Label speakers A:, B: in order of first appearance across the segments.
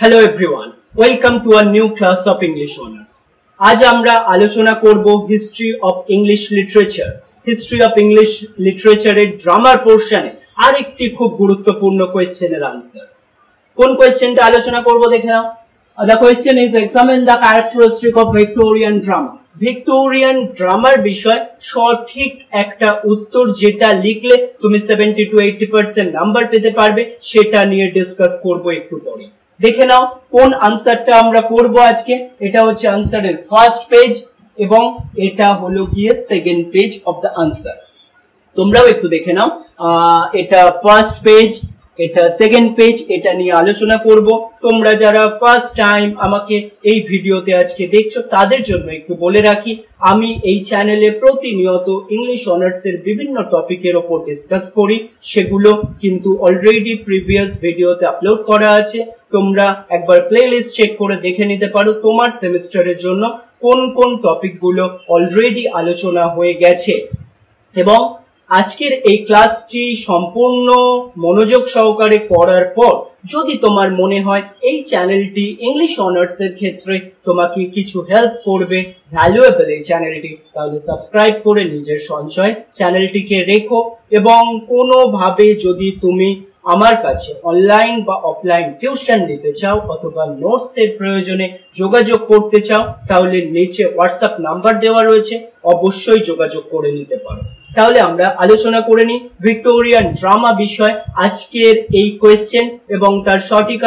A: Hello everyone, welcome to a new class of English Honors. आज আমরা আলোচনা করব history of English literature. History of English লিটারেচারের ড্রামার পোরশনে আরেকটি খুব গুরুত্বপূর্ণ কোয়েশ্চেনের আনসার। কোন কোয়েশ্চেনটা আলোচনা করব দেখে নাও। The question is examine the characteristic of Victorian drama. Victorian ড্রামার বিষয় সঠিক একটা উত্তর যেটা লিখলে তুমি 70 to 80% নাম্বার পেতে পারবে, সেটা নিয়ে ডিসকাস করব একটু পরে। দেখে নাও কোন আনসারটা আমরা করব আজকে। এটা হচ্ছে আনসারের ফার্স্ট পেজ এবং এটা হলো গিয়ে second page of the answer. তোমরাও একটু দেখে নাও, এটা ফার্স্ট পেজ, এটা সেকেন্ড পেজ, এটা নিয়ে আলোচনা করব। তোমরা যারা ফার্স্ট টাইম আমাকে এই ভিডিওতে আজকে দেখছো তাদের জন্য একটু বলে রাখি, আমি এই চ্যানেলে প্রতিনিয়ত ইংলিশ অনার্সের বিভিন্ন টপিকের ওপর ডিসকাস করি। সেগুলো কিন্তু অলরেডি প্রিভিয়াস ভিডিওতে আপলোড করা আছে, তোমরা একবার প্লেলিস্ট চেক করে দেখে নিতে পারো তোমার সেমিস্টারের জন্য কোন কোন টপিকগুলো অলরেডি আলোচনা হয়ে গেছে। এবং আজকের এই ক্লাসটি সম্পূর্ণ মনোযোগ সহকারে পড়ার পর যদি তোমার মনে হয় এই চ্যানেলটি ইংলিশ অনার্সের ক্ষেত্রে তোমাকে কিছু হেল্প করবে, ভ্যালুয়েবল এই চ্যানেলটি, তাহলে সাবস্ক্রাইব করে নিজের সঞ্চয় চ্যানেলটিকে রেখো। এবং কোনোভাবে যদি তুমি আমার কাছে অনলাইন বা অফলাইন টিউশন নিতে চাও অথবা নোটসের প্রয়োজনে যোগাযোগ করতে চাও তাহলে নিচে হোয়াটসঅ্যাপ নাম্বার দেওয়া রয়েছে, অবশ্যই যোগাযোগ করে নিতে পারো। তাহলে আমরা আলোচনা করে নিই ভিক্টোরিয়ান ড্রামা বিষয় আজকের এই কোয়েশ্চেন এবং তার সঠিক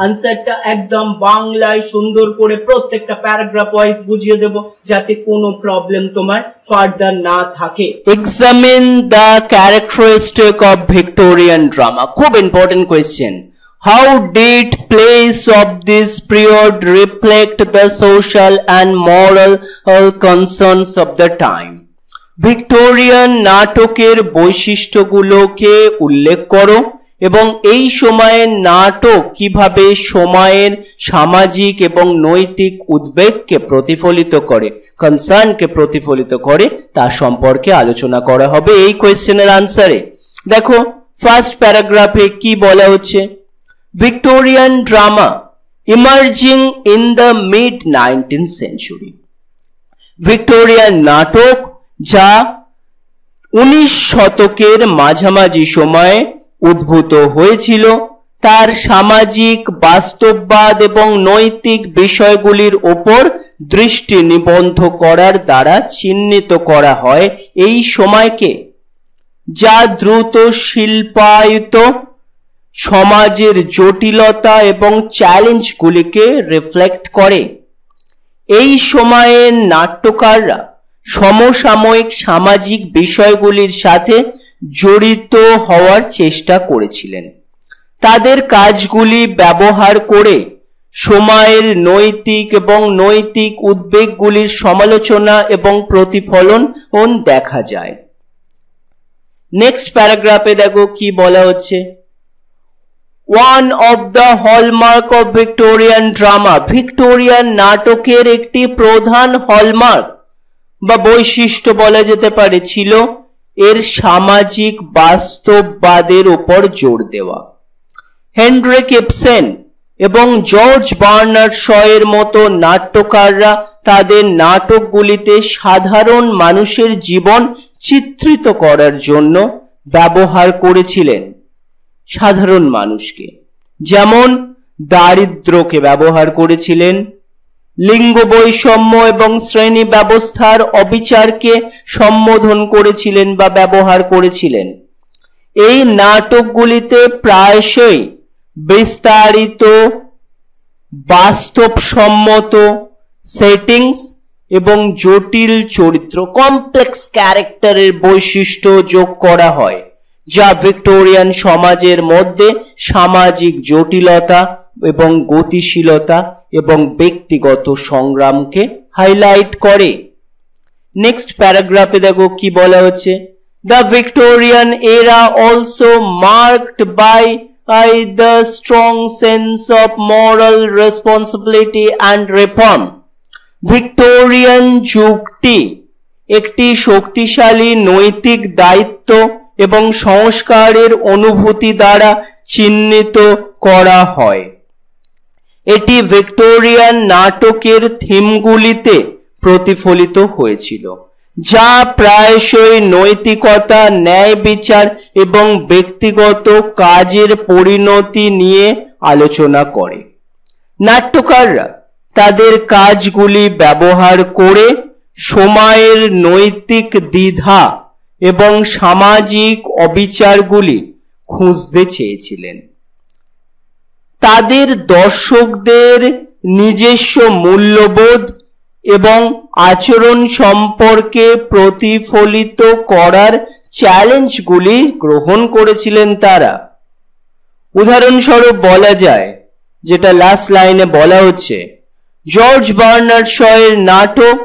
A: আনসারটা একদম বাংলায় সুন্দর করে প্রত্যেকটা প্যারাগ্রাফ ওয়াইজ বুঝিয়ে দেব যাতে কোনো প্রবলেম তোমার ফার্দার না থাকে। Examine the characteristic of Victorian drama, খুব important question. How did plays of this period reflect the social and moral concerns of the time? Victorian নাটকের বৈশিষ্ট্যগুলোকে উল্লেখ করো এবং এই সময়ের নাটক কিভাবে সময়ের সামাজিক এবং নৈতিক উদ্বেগকে প্রতিফলিত করে, কনসার্নকে প্রতিফলিত করে তা সম্পর্কে আলোচনা করা হবে এই কোয়েশ্চেনের আনসারে। দেখো ফার্স্ট প্যারাগ্রাফে কি বলা হচ্ছে, Victorian drama emerging in the mid 19th century। Victorian নাটক যা 19 শতকের মাঝামাঝি সময়ে উদ্ভূত হয়েছিল তার সামাজিক বাস্তববাদ এবং নৈতিক বিষয়গুলির ওপর দৃষ্টি নিবদ্ধ করার দ্বারা চিহ্নিত করা হয় এই সময়কে, যা দ্রুত শিল্পায়িত সমাজের জটিলতা এবং চ্যালেঞ্জগুলিকে রিফ্লেক্ট করে। এই সময়ের নাট্যকাররা সমসাময়িক সামাজিক বিষয়গুলির সাথে জড়িত হওয়ার চেষ্টা করেছিলেন। তাদের কাজগুলি ব্যবহার করে সময়ের নৈতিক এবং নৈতিক উদ্বেগগুলির সমালোচনা এবং প্রতিফলন দেখা যায়। নেক্সট প্যারাগ্রাফে দেখো কি বলা হচ্ছে, one of the hallmark of Victorian drama, Victorian নাটকের একটি প্রধান হলমার্ক বা বৈশিষ্ট্য বলা যেতে পারে ছিল এর সামাজিক বাস্তববাদের উপর জোর দেওয়া। হেনরিক ইবসেন এবং জর্জ বার্নার্ড শয়ের মতো নাট্যকাররা তাদের নাটকগুলিতে সাধারণ মানুষের জীবন চিত্রিত করার জন্য ব্যবহার করেছিলেন সাধারণ মানুষকে, যেমন দারিদ্র্যকে ব্যবহার করেছিলেন, লিঙ্গ বৈষম্য এবং শ্রেণী ব্যবস্থার অবিচারকে সম্বোধন করেছিলেন বা ব্যবহার করেছিলেন। এই নাটকগুলিতে প্রায়শই বিস্তারিত বাস্তবসম্মত সেটিংস এবং জটিল চরিত্র, কমপ্লেক্স ক্যারেক্টারের বৈশিষ্ট্য যোগ করা হয়, যা ভিক্টোরিয়ান সমাজের মধ্যে সামাজিক জটিলতা এবং গতিশীলতা এবং ব্যক্তিগত সংগ্রামকে হাইলাইট করে। নেক্সট প্যারাগ্রাফে দেখো কি বলা হচ্ছে, the Victorian era also marked by the strong sense of moral responsibility and reform. Victorian যুগটি একটি শক্তিশালী নৈতিক দায়িত্ব এবং সংস্কারের অনুভূতি দ্বারা চিহ্নিত করা হয়।
B: এটি ভিক্টোরিয়ান নাটকের থিমগুলিতে প্রতিফলিত হয়েছিল, যা প্রায়শই নৈতিকতা, ন্যায় বিচার এবং ব্যক্তিগত কাজের পরিণতি নিয়ে আলোচনা করে। নাট্যকাররা তাদের কাজগুলি ব্যবহার করে সময়ের নৈতিক দ্বিধা এবং সামাজিক অবিচারগুলি খুঁজতে চেয়েছিলেন। তাদের দর্শকদের নিজস্ব মূল্যবোধ এবং আচরণ সম্পর্কে প্রতিফলিত করার চ্যালেঞ্জগুলি গ্রহণ করেছিলেন তারা। উদাহরণস্বরূপ বলা যায়, যেটা লাস্ট লাইনে বলা হচ্ছে, জর্জ বার্নার্ড শয়ের নাটক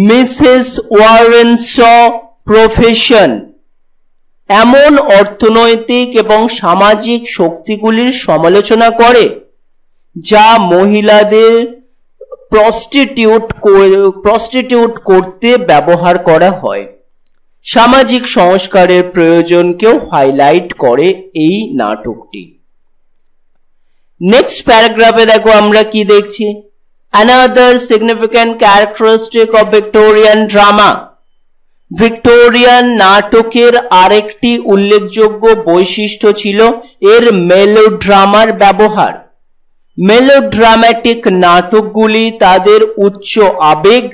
B: মিসেস ওয়ারেন শ প্রফেশন এমন অর্থনৈতিক এবং সামাজিক শক্তিগুলির সমালোচনা করে যা মহিলাদের প্রস্টিটিউট করতে ব্যবহার করা হয়। সামাজিক সংস্কারের প্রয়োজনকেও হাইলাইট করে এই নাটকটি। নেক্সট প্যারাগ্রাফে দেখো আমরা কি দেখছি, another significant characteristic of Victorian drama. Victorian নাটকের আরেকটি উল্লেখযোগ্য বৈশিষ্ট্য ছিল এর মেলোড্রামার ব্যবহার। মেলোড্রামাটিক নাটকগুলি তাদের উচ্চ আবেগ,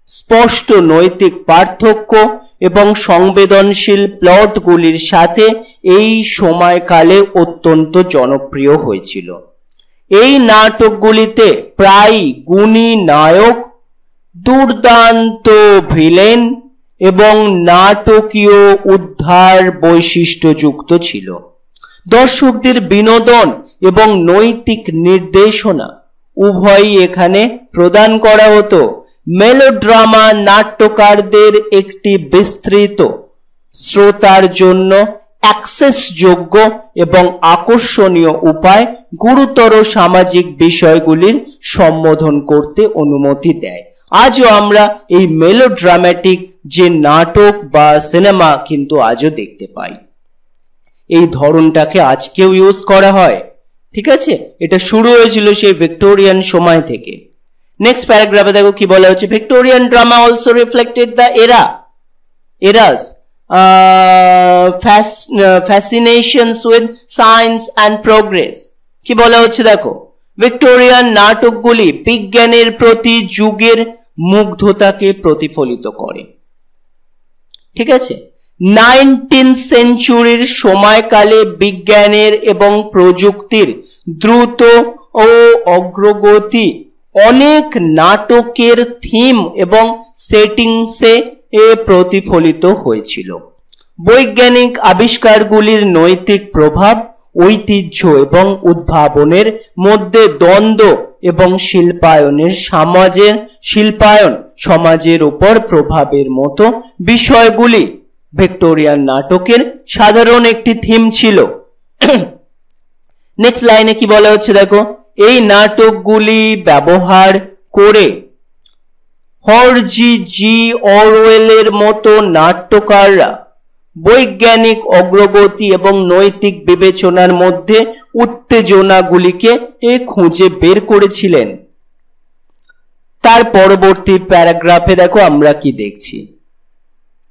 B: স্পষ্ট নৈতিক পার্থক্য এবং সংবেদনশীল প্লটগুলির সাথে এই সময়কালে অত্যন্ত জনপ্রিয় হয়েছিল। এই নাটকগুলিতে প্রায় গুণী নায়ক, দুর্দান্ত ভিলেন এবং নাটকীয় উদ্ধার বৈশিষ্ট্যযুক্ত ছিল। দর্শকদের বিনোদন এবং নৈতিক নির্দেশনা উভয়ই এখানে প্রদান করা হতো। মেলোড্রামা নাট্যকারদের একটি বিস্তৃত শ্রোতার জন্য অ্যাক্সেসযোগ্য এবং আকর্ষণীয় উপায় গুরুতর সামাজিক বিষয়গুলির সম্বোধন করতে অনুমতি দেয়। আজও আমরা এই মেলোড্রামাটিক যে নাটক বা সিনেমা কিন্তু আজও দেখতে পাই। এই ধরনটাকে আজকেও ইউজ করা হয়, ঠিক আছে? এটা শুরু হয়েছিল সেই ভিক্টোরিয়ান সময় থেকে। নেক্সট প্যারাগ্রাফে দেখো কি বলা হচ্ছে, Victorian drama also reflected the eras fascinations with science and progress. কি বলা হচ্ছে দেখো, ভিক্টোরিয়ান নাটকগুলি বিজ্ঞানের প্রতি যুগের মুগ্ধতাকে প্রতিফলিত করে, ঠিক আছে? 19th সেঞ্চুরির সময়কালে বিজ্ঞানের এবং প্রযুক্তির দ্রুত ও অগ্রগতি অনেক নাটকের থিম এবং সেটিংসে প্রতিফলিত হয়েছিল। বৈজ্ঞানিক আবিষ্কারগুলির নৈতিক প্রভাব, ঐতিহ্য এবং উদ্ভাবনের মধ্যে দ্বন্দ্ব এবং শিল্পায়ন সমাজের উপর প্রভাবের মতো বিষয়গুলি ভিক্টোরিয়ান নাটকের সাধারণ একটি থিম ছিল। নেক্সট লাইনে কি বলা হচ্ছে দেখো, এই নাটকগুলি ব্যবহার করে হর্জি জি অরওয়েলের মতো নাট্যকাররা বৈজ্ঞানিক অগ্রগতি এবং নৈতিক বিবেচনার মধ্যে উত্তেজনাগুলিকে খুঁজে বের করেছিলেন। তার পরবর্তী প্যারাগ্রাফে দেখো আমরা কি দেখছি,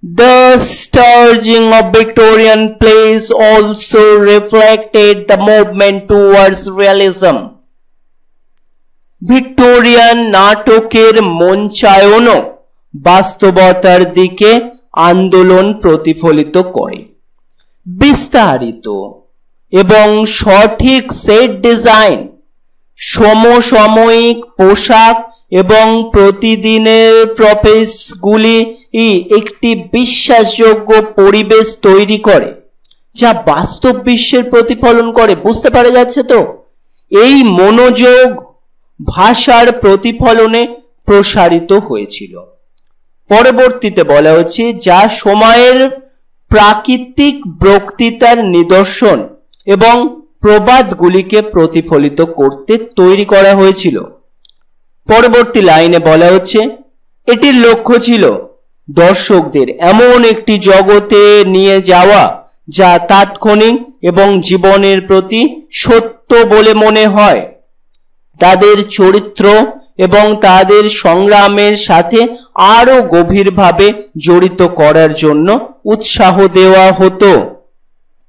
B: The scourging of Victorian plays also reflected the movement towards realism. Victorian নাটকের মঞ্চায়নও বাস্তবতার দিকে আন্দোলন প্রতিফলিত করে। বিস্তারিত এবং সঠিক সেট ডিজাইন, সমসাময়িক পোশাক এবং প্রতিদিনের প্রপেসগুলি একটি বিশ্বাসযোগ্য পরিবেশ তৈরি করে যা বাস্তব বিশ্বের প্রতিফলন করে। বুঝতে পারা যাচ্ছে তো? এই মনোযোগ ভাষার প্রতিফলনে প্রসারিত হয়েছিল। পরবর্তীতে বলা হচ্ছে, যা সময়ের প্রাকৃতিক বক্তৃতার নিদর্শন এবং প্রবাদগুলিকে প্রতিফলিত করতে তৈরি করা হয়েছিল। পরবর্তী লাইনে বলা হচ্ছে, এটির লক্ষ্য ছিল দর্শকদের এমন একটি জগতে নিয়ে যাওয়া যা তাৎক্ষণিক এবং জীবনের প্রতি সত্য বলে মনে হয়। তাদের চরিত্র এবং তাদের সংগ্রামের সাথে আরো গভীরভাবে জড়িত করার জন্য উৎসাহ দেওয়া হতো।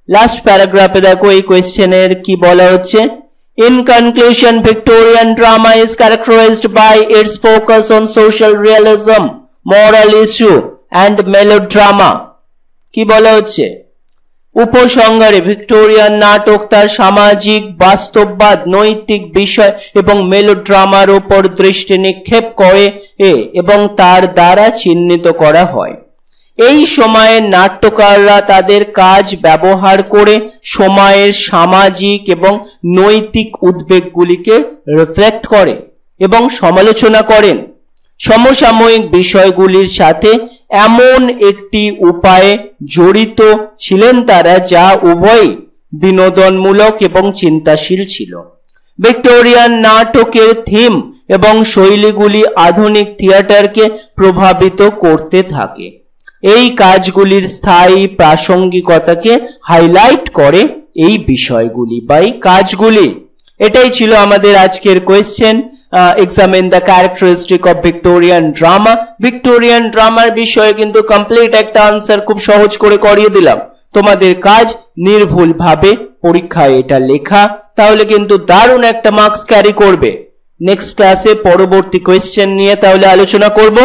B: লাস্ট প্যারাগ্রাফে দেখো এই কোয়েশ্চেনের কি বলা হচ্ছে। In conclusion, Victorian drama is characterized by its focus on social realism, moral issue and melodrama. কি বলা হচ্ছে? উপসংহারে ভিক্টোরিয়ান নাটক তার সামাজিক বাস্তববাদ, নৈতিক বিষয় এবং মেলোড্রামার উপর দৃষ্টি নিক্ষেপ করে এবং তার দ্বারা চিহ্নিত করা হয়। এই সময়ে নাট্যকাররা তাদের কাজ ব্যবহার করে সময়ের সামাজিক এবং নৈতিক উদ্বেগগুলিকে রিফ্লেক্ট করে এবং সমালোচনা করেন। সমসাময়িক বিষয়গুলির সাথে এমন একটি উপায়ে জড়িত ছিলেন তারা যা উভয়ই বিনোদনমূলক এবং চিন্তাশীল ছিল। ভিক্টোরিয়ান নাটকের থিম এবং শৈলীগুলি আধুনিক থিয়েটারকে প্রভাবিত করতে থাকে। এই কাজগুলির স্থায়ী প্রাসঙ্গিকতাকে হাইলাইট করে এই বিষয়গুলি বা এই কাজগুলি। এটাই ছিল আমাদের আজকের question. Examine the characteristic of Victorian drama. Victorian ড্রামার বিষয়ে কিন্তু কমপ্লিট একটা আনসার খুব সহজ করে করিয়ে দিলাম। তোমাদের কাজ নির্ভুলভাবে পরীক্ষায় এটা লেখা, তাহলে কিন্তু দারুণ একটা মার্কস ক্যারি করবে। নেক্সট ক্লাসে পরবর্তী কোয়েশ্চেন নিয়ে তাহলে আলোচনা করব।